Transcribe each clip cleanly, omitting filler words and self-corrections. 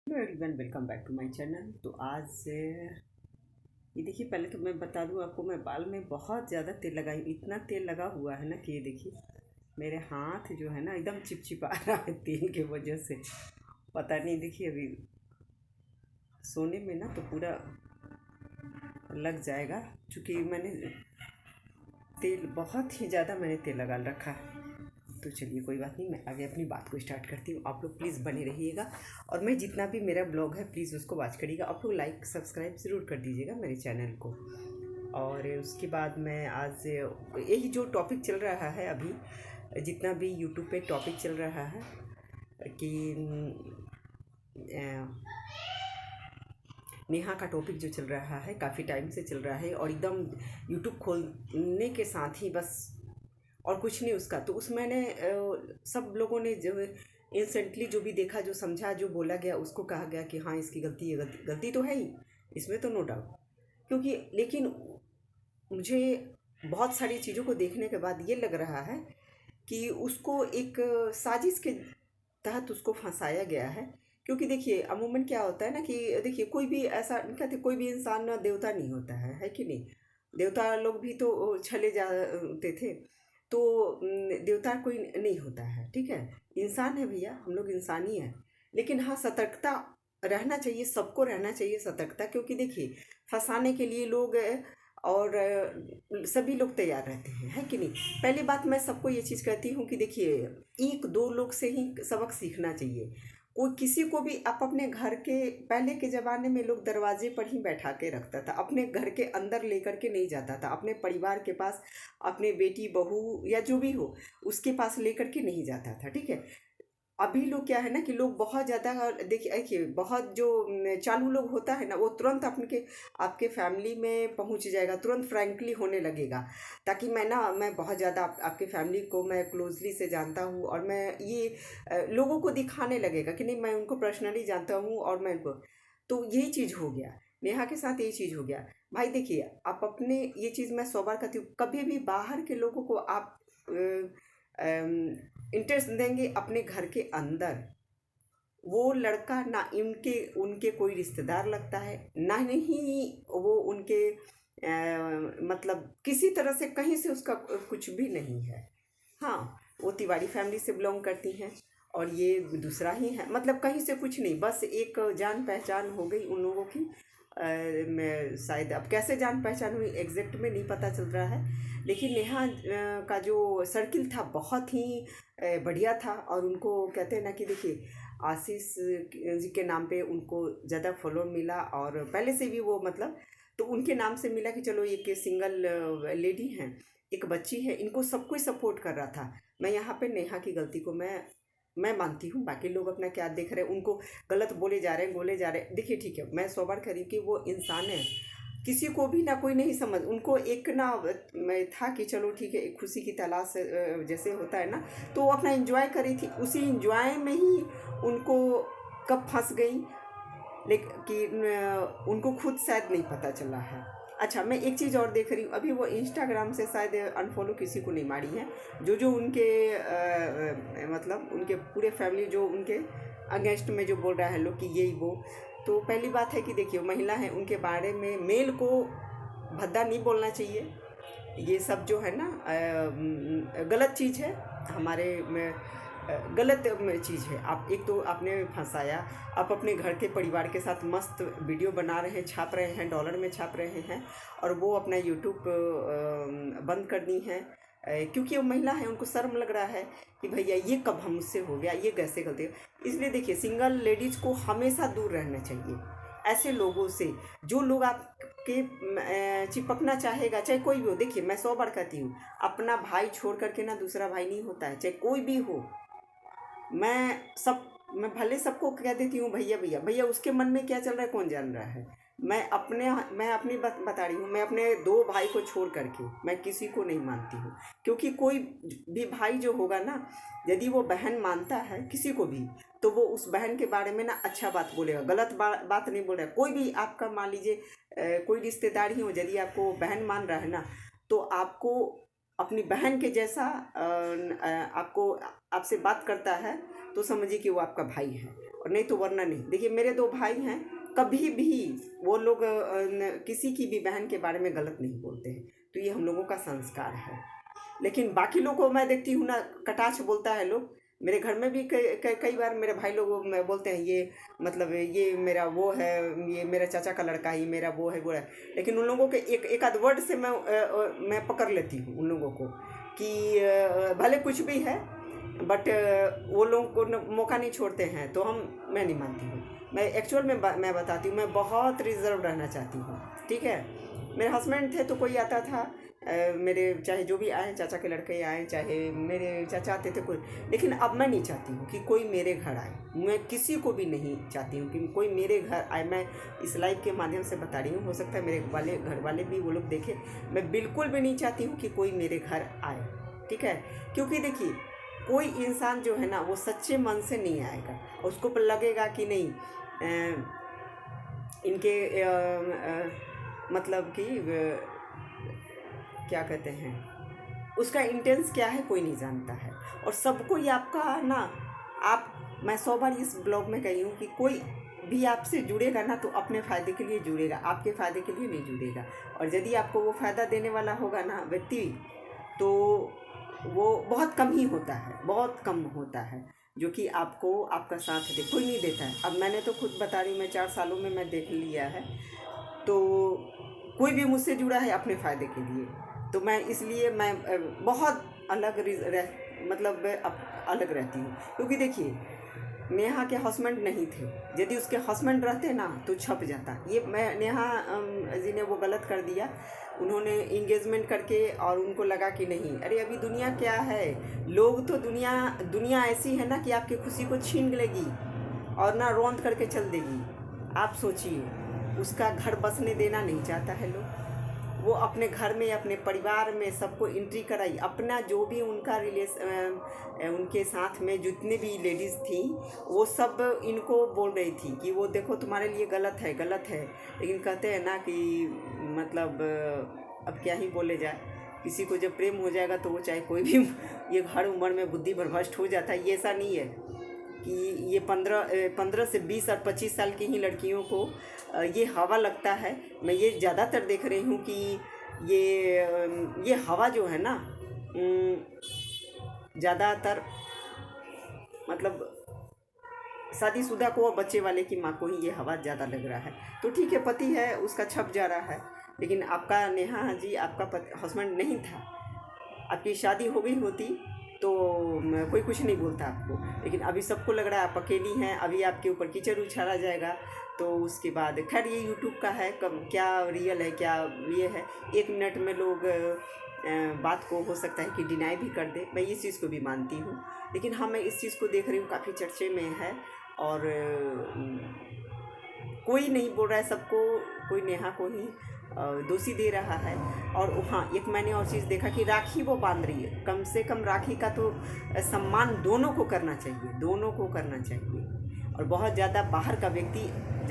Hello everyone, welcome back to my channel. तो आज से ये देखिए, पहले तो मैं बता दूं आपको, मैं बाल में बहुत ज़्यादा तेल लगाई, इतना तेल लगा हुआ है ना कि ये देखिए मेरे हाथ जो है ना एकदम चिपचिपा रहा है तेल की वजह से। पता नहीं, देखिए अभी सोने में ना तो पूरा लग जाएगा, क्योंकि मैंने तेल बहुत ही ज़्यादा तेल लगा रखा है। तो चलिए कोई बात नहीं, मैं आगे अपनी बात को स्टार्ट करती हूँ। आप लोग प्लीज़ बने रहिएगा, और मैं जितना भी मेरा ब्लॉग है प्लीज़ उसको वॉच करिएगा। आप लोग लाइक सब्सक्राइब ज़रूर कर दीजिएगा मेरे चैनल को। और उसके बाद मैं आज यही जो टॉपिक चल रहा है अभी, जितना भी यूट्यूब पे टॉपिक चल रहा है कि नेहा का टॉपिक जो चल रहा है काफ़ी टाइम से चल रहा है, और एकदम यूट्यूब खोलने के साथ ही बस और कुछ नहीं उसका। तो उस मैंने सब लोगों ने जो इंस्टेंटली जो भी देखा, जो समझा, जो बोला गया, उसको कहा गया कि हाँ इसकी गलती है। गलती तो है ही, इसमें तो नो डाउट। क्योंकि लेकिन मुझे बहुत सारी चीज़ों को देखने के बाद ये लग रहा है कि उसको एक साजिश के तहत उसको फंसाया गया है। क्योंकि देखिए अमूमन क्या होता है ना कि देखिए कोई भी ऐसा कहते, कोई भी इंसान ना देवता नहीं होता है कि नहीं। देवता लोग भी तो छले जाते थे। तो देवता कोई नहीं होता है, ठीक है। इंसान है भैया, हम लोग इंसान ही हैं। लेकिन हाँ, सतर्कता रहना चाहिए, सबको रहना चाहिए सतर्कता। क्योंकि देखिए फंसाने के लिए लोग और सभी लोग तैयार रहते हैं, है कि नहीं। पहली बात मैं सबको ये चीज़ कहती हूँ कि देखिए एक दो लोग से ही सबक सीखना चाहिए। कोई किसी को भी आप अपने घर के, पहले के ज़माने में लोग दरवाजे पर ही बैठा के रखता था, अपने घर के अंदर लेकर के नहीं जाता था, अपने परिवार के पास, अपने बेटी बहू या जो भी हो उसके पास लेकर के नहीं जाता था, ठीक है। अभी लोग क्या है ना कि लोग बहुत ज़्यादा देखिए देखिए बहुत जो चालू लोग होता है ना, वो तुरंत अपने आपके फैमिली में पहुंच जाएगा, तुरंत फ्रैंकली होने लगेगा। ताकि मैं बहुत ज़्यादा आपके फैमिली को मैं क्लोजली से जानता हूँ, और मैं ये लोगों को दिखाने लगेगा कि नहीं मैं उनको पर्सनली जानता हूँ, और मैं उनको। तो यही चीज़ हो गया, नेहा के साथ यही चीज़ हो गया। भाई देखिए आप अपने, ये चीज़ मैं 100 बार कहती हूँ, कभी भी बाहर के लोगों को आप इंटरेस्ट देंगे अपने घर के अंदर, वो लड़का ना इनके उनके कोई रिश्तेदार लगता है, ना ही वो उनके मतलब किसी तरह से कहीं से उसका कुछ भी नहीं है। हाँ, वो तिवारी फैमिली से बिलोंग करती हैं, और ये दूसरा ही है, मतलब कहीं से कुछ नहीं, बस एक जान पहचान हो गई उन लोगों की। मैं शायद अब कैसे जान पहचान हुई एग्जैक्ट में नहीं पता चल रहा है। लेकिन नेहा का जो सर्किल था बहुत ही बढ़िया था। और उनको कहते हैं ना कि देखिए आशीष जी के नाम पे उनको ज़्यादा फॉलो मिला, और पहले से भी वो मतलब तो उनके नाम से मिला कि चलो ये सिंगल लेडी हैं, एक बच्ची है, इनको सब कोई सपोर्ट कर रहा था। मैं यहाँ पे नेहा की गलती को मैं मानती हूँ। बाकी लोग अपना क्या देख रहे हैं, उनको गलत बोले जा रहे हैं, बोले जा रहे हैं। देखिए ठीक है, मैं 100 बार कह रही हूँ कि वो इंसान है, किसी को भी ना कोई नहीं समझ, उनको एक ना मैं था कि चलो ठीक है, एक खुशी की तलाश जैसे होता है ना, तो वो अपना एंजॉय करी थी, उसी एंजॉय में ही उनको कब फंस गई, लेकिन उनको खुद शायद नहीं पता चला है। अच्छा, मैं एक चीज़ और देख रही हूँ, अभी वो इंस्टाग्राम से शायद अनफॉलो किसी को नहीं मारी है, जो उनके मतलब उनके पूरे फैमिली जो उनके अगेंस्ट में जो बोल रहा है लोग कि यही वो। तो पहली बात है कि देखिए महिला है, उनके बारे में मेल को भद्दा नहीं बोलना चाहिए। ये सब जो है ना गलत चीज़ है हमारे में, गलत चीज़ है। आप एक तो आपने फंसाया, आप अपने घर के परिवार के साथ मस्त वीडियो बना रहे हैं, छाप रहे हैं, डॉलर में छाप रहे हैं, और वो अपना यूट्यूब बंद करनी है क्योंकि वो महिला है, उनको शर्म लग रहा है कि भैया ये कब हमसे हो गया, ये कैसे गलती है। इसलिए देखिए सिंगल लेडीज़ को हमेशा दूर रहना चाहिए ऐसे लोगों से, जो लोग आपके चिपकना चाहेगा, चाहे कोई भी हो। देखिए मैं 100 बार कहती हूँ, अपना भाई छोड़ करके ना दूसरा भाई नहीं होता है, चाहे कोई भी हो। मैं भले सबको कह देती हूँ भैया भैया भैया, उसके मन में क्या चल रहा है कौन जान रहा है। मैं अपनी बात बता रही हूँ, मैं अपने 2 भाई को छोड़ करके मैं किसी को नहीं मानती हूँ। क्योंकि कोई भी भाई जो होगा ना, यदि वो बहन मानता है किसी को भी, तो वो उस बहन के बारे में ना अच्छा बात बोलेगा, गलत बात नहीं बोल रहा है। कोई भी आपका मान लीजिए कोई रिश्तेदार ही हो, यदि आपको बहन मान रहा है ना, तो आपको अपनी बहन के जैसा आपको आपसे बात करता है, तो समझिए कि वो आपका भाई है। और नहीं तो वरना नहीं। देखिए मेरे 2 भाई हैं, कभी भी वो लोग किसी की भी बहन के बारे में गलत नहीं बोलते हैं, तो ये हम लोगों का संस्कार है। लेकिन बाकी लोगों को मैं देखती हूँ ना, कटाक्ष बोलता है लोग। मेरे घर में भी कई बार मेरे भाई लोग बोलते हैं ये मतलब ये मेरा वो है, ये मेरा चाचा का लड़का है, ये मेरा वो है वो है। लेकिन उन लोगों के एक आध वर्ड से मैं पकड़ लेती हूँ उन लोगों को कि भले कुछ भी है, बट वो लोग को मौका नहीं छोड़ते हैं, तो मैं नहीं मानती हूँ। मैं एक्चुअल में मैं बताती हूँ, मैं बहुत रिजर्व रहना चाहती हूँ, ठीक है। मेरे हस्बैंड थे तो कोई आता था, मेरे चाहे जो भी आए, चाचा के लड़के आए, चाहे मेरे चाचा आते थे कोई, लेकिन अब मैं नहीं चाहती हूँ कि कोई मेरे घर आए। मैं किसी को भी नहीं चाहती हूँ कि कोई मेरे घर आए। मैं इस लाइव के माध्यम से बता रही हूँ, हो सकता है मेरे घर वाले भी वो लोग देखें। मैं बिल्कुल भी नहीं चाहती हूँ कि कोई मेरे घर आए, ठीक है। क्योंकि देखिए कोई इंसान जो है ना वो सच्चे मन से नहीं आएगा, उसको लगेगा कि नहीं इनके मतलब कि क्या कहते हैं, उसका इंटेंस क्या है कोई नहीं जानता है। और सबको ये आपका ना, मैं 100 बार इस ब्लॉग में कही हूँ कि कोई भी आपसे जुड़ेगा ना तो अपने फ़ायदे के लिए जुड़ेगा, आपके फ़ायदे के लिए नहीं जुड़ेगा। और यदि आपको वो फ़ायदा देने वाला होगा ना व्यक्ति, तो वो बहुत कम ही होता है, बहुत कम होता है जो कि आपको आपका साथ दे। कोई नहीं देता है। अब मैंने तो खुद बता रही हूँ, मैं 4 सालों में मैं देख लिया है। तो कोई भी मुझसे जुड़ा है अपने फ़ायदे के लिए, तो मैं इसलिए मैं बहुत अलग मतलब अलग रहती हूँ। क्योंकि देखिए नेहा के हस्बैंड नहीं थे, यदि उसके हस्बैंड रहते ना तो छप जाता। ये नेहा जी ने वो गलत कर दिया, उन्होंने इंगेजमेंट करके और उनको लगा कि नहीं, अरे अभी दुनिया क्या है, लोग तो दुनिया ऐसी है ना कि आपकी खुशी को छीन लेगी और ना रौंद करके चल देगी। आप सोचिए, उसका घर बसने देना नहीं चाहता है लोग, वो अपने घर में अपने परिवार में सबको एंट्री कराई। अपना जो भी उनका उनके साथ में जितने भी लेडीज़ थी वो सब इनको बोल रही थी कि वो देखो तुम्हारे लिए गलत है गलत है। लेकिन कहते हैं ना कि मतलब अब क्या ही बोले जाए, किसी को जब प्रेम हो जाएगा तो वो चाहे कोई भी ये हर उम्र में बुद्धि भ्रष्ट हो जाता है। ये ऐसा नहीं है कि ये 15 से 20 और 25 साल की ही लड़कियों को ये हवा लगता है। मैं ये ज़्यादातर देख रही हूँ कि ये हवा जो है ना ज़्यादातर मतलब शादीशुदा को और बच्चे वाले की माँ को ही ये हवा ज़्यादा लग रहा है। तो ठीक है, पति है उसका छप जा रहा है, लेकिन आपका नेहा जी आपका हस्बैंड नहीं था, आपकी शादी हो गई होती तो कोई कुछ नहीं बोलता आपको। लेकिन अभी सबको लग रहा है आप अकेली हैं, अभी आपके ऊपर कीचड़ उछाला जाएगा। तो उसके बाद खैर ये यूट्यूब का है, कब क्या रियल है क्या ये है, 1 मिनट में लोग बात को हो सकता है कि डिनाई भी कर दे, मैं इस चीज़ को भी मानती हूँ। लेकिन हाँ, मैं इस चीज़ को देख रही हूँ काफ़ी चर्चे में है और कोई नहीं बोल रहा है, सबको कोई नेहा को ही दोषी दे रहा है। और हाँ, एक मैंने और चीज़ देखा कि राखी वो बांध रही है, कम से कम राखी का तो सम्मान दोनों को करना चाहिए, दोनों को करना चाहिए। और बहुत ज़्यादा बाहर का व्यक्ति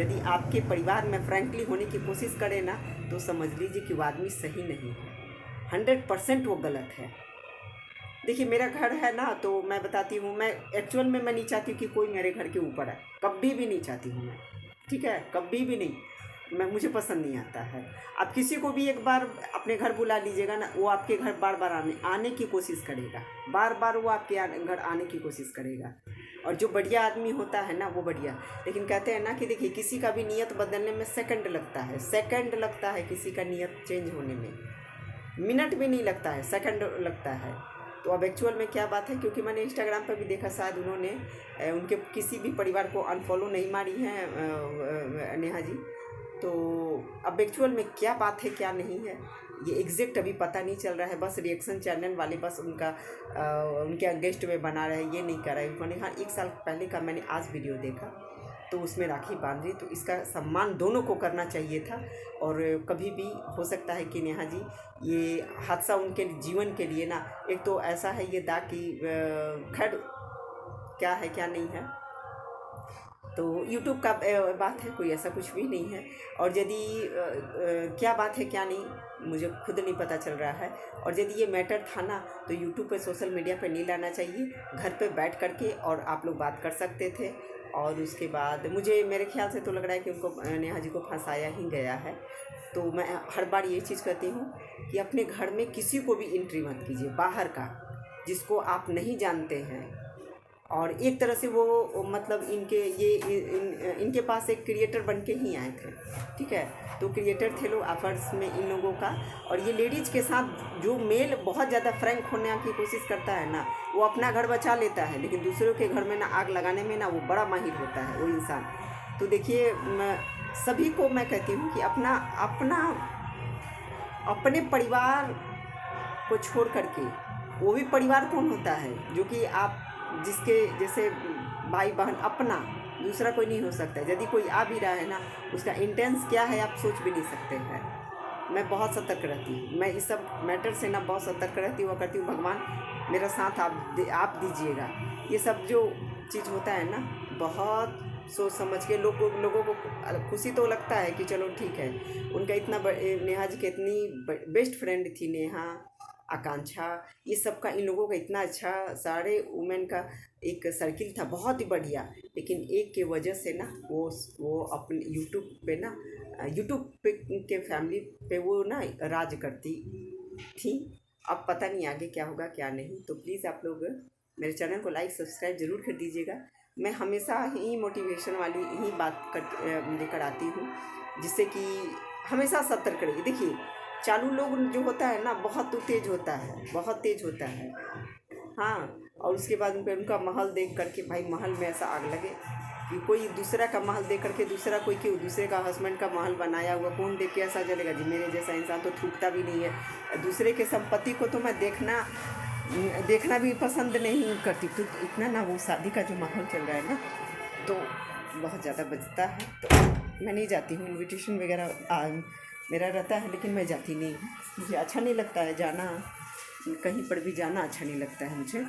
यदि आपके परिवार में फ्रैंकली होने की कोशिश करे ना, तो समझ लीजिए कि वो आदमी सही नहीं है, 100% वो गलत है। देखिए मेरा घर है ना, तो मैं बताती हूँ, मैं एक्चुअल में मैं नहीं चाहती कि कोई मेरे घर के ऊपर आए, कभी भी नहीं चाहती हूँ मैं, ठीक है, कभी भी नहीं। मुझे पसंद नहीं आता है। आप किसी को भी एक बार अपने घर बुला लीजिएगा ना, वो आपके घर बार बार आने की कोशिश करेगा, बार बार वो आपके घर आने की कोशिश करेगा। और जो बढ़िया आदमी होता है ना वो बढ़िया। लेकिन कहते हैं ना कि देखिए किसी का भी नीयत बदलने में सेकंड लगता है, सेकंड लगता है किसी का नीयत चेंज होने में, मिनट भी नहीं लगता है, सेकंड लगता है। तो अब एक्चुअल में क्या बात है, क्योंकि मैंने इंस्टाग्राम पर भी देखा शायद उन्होंने उनके किसी भी परिवार को अनफॉलो नहीं मारी है नेहा जी। तो अब एक्चुअल में क्या बात है क्या नहीं है ये एग्जैक्ट अभी पता नहीं चल रहा है। बस रिएक्शन चैनल वाले बस उनके अगेंस्ट में बना रहे हैं, ये नहीं कर रहे हैं। मैंने हाँ 1 साल पहले का मैंने आज वीडियो देखा, तो उसमें राखी बांध रही, तो इसका सम्मान दोनों को करना चाहिए था। और कभी भी हो सकता है कि नेहा जी ये हादसा उनके जीवन के लिए ना, एक तो ऐसा है ये दाग कि खैर क्या है क्या नहीं है, तो यूट्यूब का बात है, कोई ऐसा कुछ भी नहीं है। और यदि क्या बात है क्या नहीं मुझे खुद नहीं पता चल रहा है। और यदि ये मैटर था ना, तो यूट्यूब पे सोशल मीडिया पे नहीं लाना चाहिए, घर पे बैठ करके और आप लोग बात कर सकते थे और उसके बाद मुझे मेरे ख्याल से तो लग रहा है कि उनको नेहा जी को फंसाया ही गया है। तो मैं हर बार ये चीज़ कहती हूँ कि अपने घर में किसी को भी एंट्री मत कीजिए, बाहर का जिसको आप नहीं जानते हैं। और एक तरह से वो मतलब इनके पास एक क्रिएटर बन के ही आए थे, ठीक है। तो क्रिएटर थे लोग ऑफर्स में इन लोगों का। और ये लेडीज़ के साथ जो मेल बहुत ज़्यादा फ्रैंक होने की कोशिश करता है ना, वो अपना घर बचा लेता है, लेकिन दूसरों के घर में ना आग लगाने में ना वो बड़ा माहिर होता है वो इंसान। तो देखिए, सभी को मैं कहती हूँ कि अपना अपना अपने परिवार को छोड़ करके, वो भी परिवार कौन होता है जो कि आप जिसके जैसे भाई बहन, अपना दूसरा कोई नहीं हो सकता। यदि कोई आ भी रहा है ना, उसका इंटेंस क्या है आप सोच भी नहीं सकते हैं। मैं बहुत सतर्क रहती हूँ, मैं इस सब मैटर से ना बहुत सतर्क रहती हूँ और करती हूँ भगवान मेरा साथ आप दीजिएगा। ये सब जो चीज़ होता है ना, बहुत सोच समझ के लोगों को खुशी तो लगता है कि चलो ठीक है, उनका इतना नेहा जी की इतनी बेस्ट फ्रेंड थी नेहा, आकांक्षा, ये सब का इन लोगों का इतना अच्छा सारे वुमेन का एक सर्किल था, बहुत ही बढ़िया। लेकिन एक के वजह से ना वो अपने यूट्यूब पे के फैमिली पे वो ना राज करती थी। अब पता नहीं आगे क्या होगा क्या नहीं। तो प्लीज़ आप लोग मेरे चैनल को लाइक सब्सक्राइब ज़रूर कर दीजिएगा। मैं हमेशा ही मोटिवेशन वाली ही बात लेकर आती हूँ, जिससे कि हमेशा सतर्क रहिए। देखिए, चालू लोग जो होता है ना, बहुत तेज होता है, बहुत तेज होता है। हाँ, और उसके बाद उनका महल देख करके, भाई महल में ऐसा आग लगे कि कोई दूसरा का महल देख करके दूसरा कोई क्यों दूसरे का हस्बैंड का महल बनाया हुआ कौन देख के ऐसा जलेगा जी। मेरे जैसा इंसान तो थूकता भी नहीं है। दूसरे के संपत्ति को तो मैं देखना भी पसंद नहीं करती। तो इतना ना वो शादी का जो माहौल चल रहा है ना, तो बहुत ज़्यादा बचता है। तो मैं नहीं जाती हूँ, इन्विटेशन वगैरह मेरा रहता है, लेकिन मैं जाती नहीं हूँ। मुझे अच्छा नहीं लगता है जाना, कहीं पर भी जाना अच्छा नहीं लगता है मुझे।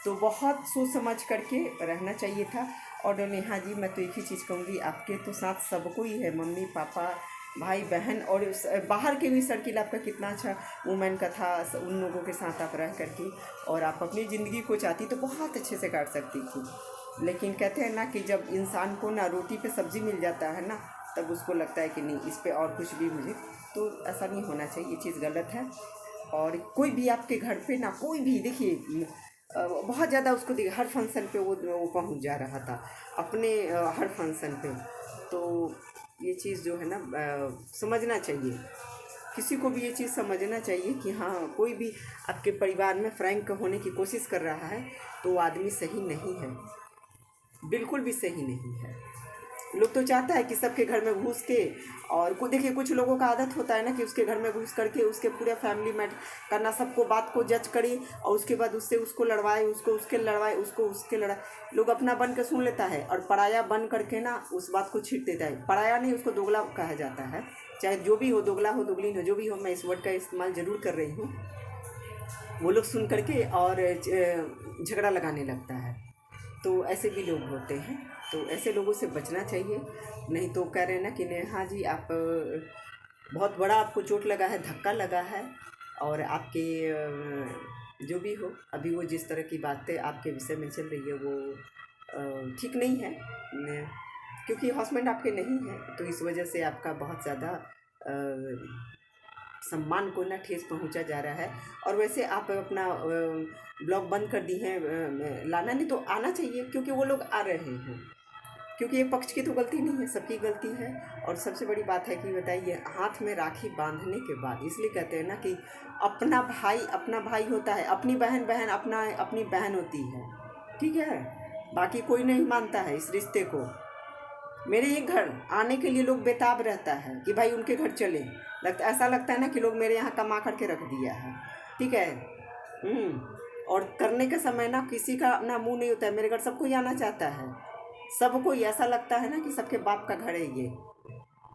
तो बहुत सोच समझ करके रहना चाहिए था। और नेहा जी, मैं तो एक ही चीज़ कहूँगी, आपके तो साथ सबको ही है, मम्मी पापा भाई बहन, और बाहर के भी सर्किल आपका कितना अच्छा वुमेन का था। उन लोगों के साथ आप रह करके और आप अपनी ज़िंदगी को चाहती तो बहुत अच्छे से काट सकती थी। लेकिन कहते हैं ना कि जब इंसान को ना रोटी पे सब्ज़ी मिल जाता है ना, तब उसको लगता है कि नहीं, इस पे और कुछ भी मुझे। तो ऐसा नहीं होना चाहिए, ये चीज़ गलत है। और कोई भी आपके घर पे ना, कोई भी देखिए, बहुत ज़्यादा उसको देखिए हर फंक्शन पे वो पहुंच जा रहा था अपने हर फंक्शन पे। तो ये चीज़ जो है ना, समझना चाहिए, किसी को भी ये चीज़ समझना चाहिए कि हाँ, कोई भी आपके परिवार में फ्रैंक होने की कोशिश कर रहा है तो वो आदमी सही नहीं है, बिल्कुल भी सही नहीं है। लोग तो चाहता है कि सबके घर में घुस के, और देखिए कुछ लोगों का आदत होता है ना कि उसके घर में घुस करके उसके पूरे फैमिली में करना, सबको बात को जज करे और उसके बाद उसको लड़वाए, उसको उसके लड़वाए, उसको उसके लड़ाए। लोग अपना बन के सुन लेता है और पराया बन करके ना उस बात को छीट देता है। पराया नहीं, उसको दोगला कहा जाता है, चाहे जो भी हो, दोगला हो दोगलीन हो, जो भी हो, मैं इस वर्ड का इस्तेमाल ज़रूर कर रही हूँ। वो लोग सुन करके और झगड़ा लगाने लगता है। तो ऐसे भी लोग होते हैं, तो ऐसे लोगों से बचना चाहिए। नहीं तो कह रहे हैं ना कि नेहा जी, आप बहुत बड़ा आपको चोट लगा है, धक्का लगा है, और आपके जो भी हो, अभी वो जिस तरह की बातें आपके विषय में चल रही है वो ठीक नहीं है, क्योंकि हस्बैंड आपके नहीं है, तो इस वजह से आपका बहुत ज़्यादा सम्मान को ना ठेस पहुंचा जा रहा है। और वैसे आप अपना ब्लॉग बंद कर दी हैं, लाना नहीं तो आना चाहिए, क्योंकि वो लोग आ रहे हैं, क्योंकि एक पक्ष की तो गलती नहीं है, सबकी गलती है। और सबसे बड़ी बात है कि बताइए, हाथ में राखी बांधने के बाद, इसलिए कहते हैं ना कि अपना भाई होता है, अपनी बहन अपनी बहन होती है, ठीक है। बाकी कोई नहीं मानता है इस रिश्ते को। मेरे ये घर आने के लिए लोग बेताब रहता है कि भाई उनके घर चले, ऐसा लगता है ना कि लोग मेरे यहाँ कमा करके रख दिया है, ठीक है। और करने के समय ना किसी का ना मुंह नहीं होता है, मेरे घर सबको ही आना चाहता है, सबको ही ऐसा लगता है ना कि सबके बाप का घर है ये।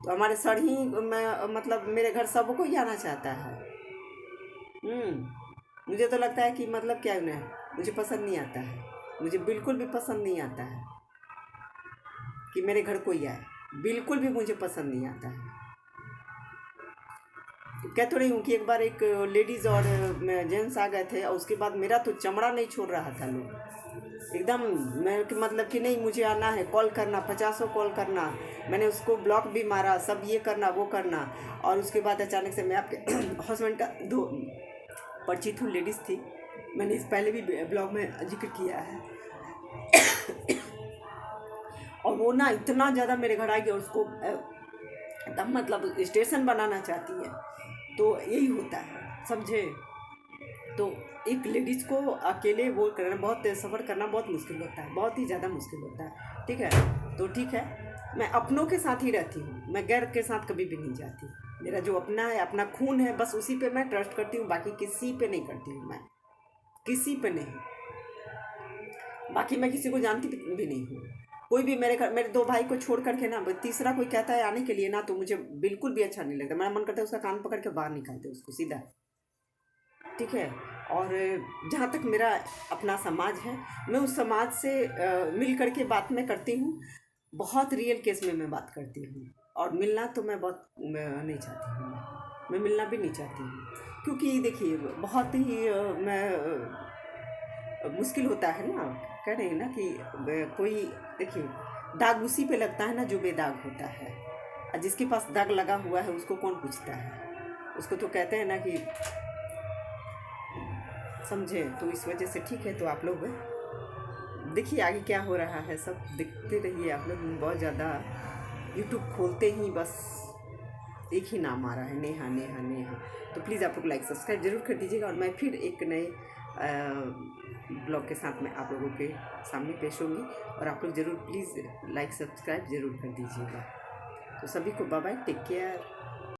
तो हमारे सड़ी में मतलब मेरे घर सबको ही आना चाहता है। मुझे तो लगता है कि मतलब क्या ना, मुझे पसंद नहीं आता है, मुझे बिल्कुल भी पसंद नहीं आता है कि मेरे घर कोई आए, बिल्कुल भी मुझे पसंद नहीं आता है। कह तो रही हूँ कि एक बार एक लेडीज़ और जेंट्स आ गए थे और उसके बाद मेरा तो चमड़ा नहीं छोड़ रहा था लोग एकदम। मैं कि मतलब कि नहीं मुझे आना है, कॉल करना, 50 कॉल करना, मैंने उसको ब्लॉक भी मारा, सब ये करना वो करना। और उसके बाद अचानक से मैं आपके हस्बैंड का दो परिचित हूँ, लेडीज़ थी, मैंने इस पहले भी ब्लॉग में जिक्र किया है। और वो ना इतना ज़्यादा मेरे घर आ गया, उसको तब मतलब स्टेशन बनाना चाहती है। तो यही होता है, समझे। तो एक लेडीज़ को अकेले वो करना, बहुत सफ़र करना बहुत मुश्किल होता है, बहुत ही ज़्यादा मुश्किल होता है। ठीक है, तो ठीक है, मैं अपनों के साथ ही रहती हूँ, मैं गैर के साथ कभी भी नहीं जाती। मेरा जो अपना है, अपना खून है, बस उसी पे मैं ट्रस्ट करती हूँ, बाकी किसी पे नहीं करती हूँ मैं, किसी पे नहीं। बाकी मैं किसी को जानती भी नहीं हूँ। कोई भी मेरे घर, मेरे दो भाई को छोड़ करके ना तीसरा कोई कहता है आने के लिए ना, तो मुझे बिल्कुल भी अच्छा नहीं लगता। मेरा मन करता है उसका कान पकड़ के बाहर निकाल दे उसको सीधा। ठीक है। और जहाँ तक मेरा अपना समाज है, मैं उस समाज से मिल करके बात मैं करती हूँ। बहुत रियल केस में मैं बात करती हूँ। और मिलना तो मैं बहुत नहीं चाहती हूँ, मैं मिलना भी नहीं चाहती हूँ। क्योंकि देखिए बहुत ही मुश्किल होता है ना, कह रहे हैं ना कि कोई, देखिए दाग उसी पे लगता है ना जो बेदाग होता है, और जिसके पास दाग लगा हुआ है उसको कौन पूछता है, उसको तो कहते हैं ना कि, समझे। तो इस वजह से ठीक है, तो आप लोग देखिए आगे क्या हो रहा है, सब देखते रहिए आप लोग। बहुत ज़्यादा यूट्यूब खोलते ही बस एक ही नाम आ रहा है, नेहा नेहा नेहा। तो प्लीज़ आप लोग लाइक सब्सक्राइब ज़रूर कर दीजिएगा। और मैं फिर एक नए ब्लॉग के साथ में आप लोगों के सामने पेश होंगी, और आप लोग ज़रूर प्लीज़ लाइक सब्सक्राइब ज़रूर कर दीजिएगा। तो सभी को बाय बाय, टेक केयर।